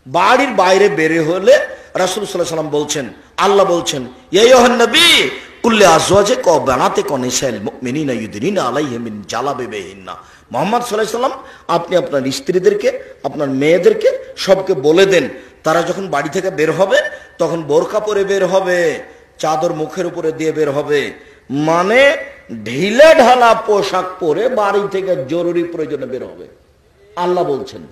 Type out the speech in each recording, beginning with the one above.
বাড়ির বাইরে বেরে হলে রাসূল সাল্লাল্লাহু আলাইহি ওয়াসাল্লাম বলছেন, আল্লাহ বলছেন, ইয়া আইয়ুহান নবী কুল্লি আজওয়াজিকা ওয়া বানাতিকা ওয়া নিসাইল মুমিনিনা ইউদিনিনা আলাইহিম মিন জালাবিবিহিন্না। মুহাম্মদ সাল্লাল্লাহু আলাইহি ওয়াসাল্লাম, আপনি আপনার স্ত্রীদেরকে, আপনার মেয়েদেরকে সবকে বলে দেন, তারা যখন বাড়ি থেকে বের হবে তখন বোরকা পরে বের হবে, চাদর মুখের উপরে দিয়ে বের হবে, মানে ঢিলে ঢালা পোশাক পরে বাড়ি থেকে জরুরি প্রয়োজনে বের হবে। আল্লাহ বলছেন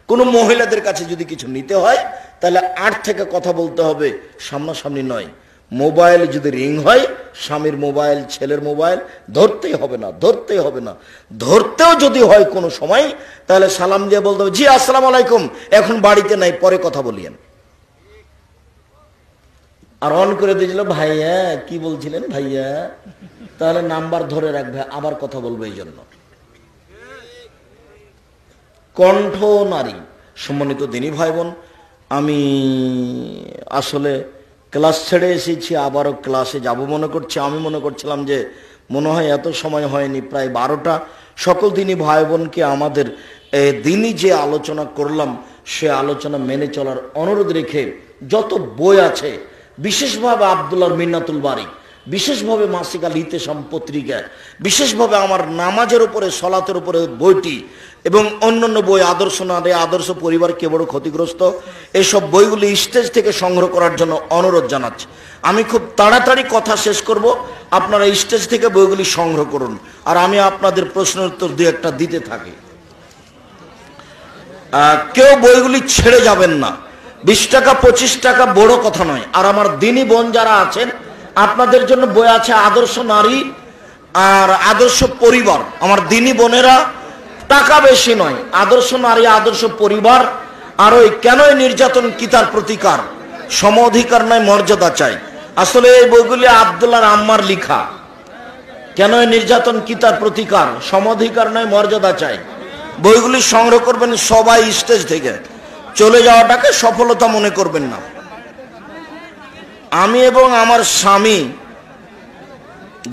কোন মহিলাদের কাছে যদি কিছু নিতে হয় তাহলে আট থেকে কথা বলতে হবে, সামনাসামনি নয়। মোবাইল যদি রিং হয়, স্বামীর মোবাইল, ছেলের মোবাইল ধরতেই হবে না, ধরতেই হবে না। ধরতেও যদি হয় কোনো সময়, তাহলে সালাম দিয়ে বলতে হবে, জি আসসালামু আলাইকুম, এখন বাড়িতে নাই, পরে কথা বলিয়েন। আর অন করে দিয়েছিল, ভাইয়া কি বলছিলেন ভাইয়া, তাহলে নাম্বার ধরে রাখবে, আবার কথা বলবে। এই জন্য কণ্ঠ নারী। সম্মানিত দিনী ভাই বোন, আমি আসলে ক্লাস ছেড়ে এসেছি, আবারও ক্লাসে যাব মনে করছি। আমি মনে করছিলাম যে মনে হয় এত সময় হয়নি, প্রায় 12টা। সকল দিনী ভাই বোনকে আমাদের দিনই যে আলোচনা করলাম সে আলোচনা মেনে চলার অনুরোধ রেখে, যত বই আছে, বিশেষভাবে আব্দুল্লাহর মিন্নাতুল বারী, বিশেষভাবে মাসিক আল ইতেসাম পত্রিকা, বিশেষভাবে আমার নামাজের উপরে, সলাতের উপরে বইটি এবং অন্যান্য বই, আদর্শ নারী, আদর্শ পরিবার কে বড় ক্ষতিগ্রস্ত, এসব বইগুলি স্টেজ থেকে সংগ্রহ করার জন্য অনুরোধ জানাচ্ছি। আমি খুব তাড়াতাড়ি কথা শেষ করব, আপনারা স্টেজ থেকে বইগুলি সংগ্রহ করুন, আর আমি আপনাদের প্রশ্নের উত্তর দিয়ে একটা দিতে থাকি। কেউ বইগুলি ছেড়ে যাবেন না। 20 টাকা 25 টাকা বড় কথা নয়। আর আমার দিনী বোন যারা আছেন, আপনাদের জন্য বই আছে আদর্শ নারী আর আদর্শ পরিবার। আমার দিনী বোনেরা, টাকা বেশি নয়, আদর্শ নারী, আদর্শ পরিবার, আর ওই কেনই নির্যাতন কি তার প্রতিকার, সম অধিকার নয় মর্যাদা চাই। আসলে এই বইগুলি আব্দুল্লাহর আম্মার লিখা। কেনই নির্যাতন কি তার প্রতিকার, সম অধিকার নয় মর্যাদা চাই। বইগুলি সংগ্রহ করবেন সবাই, স্টেজ থেকে চলে যাওয়াটাকে সফলতা মনে করবেন না। আমি এবং আমার স্বামী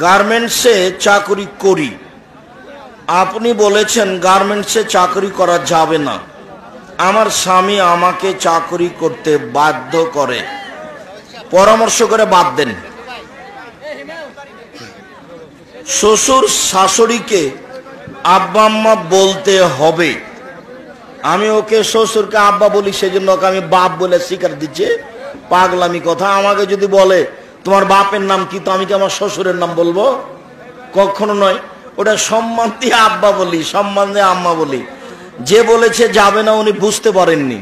গার্মেন্টসে চাকরি করি। আপনি বলেছেন গার্মেন্টসে চাকরি করা যাবে না। আমার স্বামী আমাকে চাকরি করতে বাধ্য করে, পরামর্শ করে বাদ দেন। শ্বশুর শাশুড়িকে আব্বা আম্মা বলতে হবে। আমি ওকে শ্বশুরকে আব্বা বলি, সেজন্য ওকে আমি বাপ বলে স্বীকার দিচ্ছে। পাগলামি কথা। আমাকে যদি বলে তোমার বাপের নাম কি, তো আমি কি আমার শ্বশুরের নাম বলবো? কখনো নয়। ওটা সম্মান দিয়ে আব্বা বলি, সম্মান দিয়ে আম্মা বলি। যে বলেছে যাবে না উনি বুঝতে পারেননি।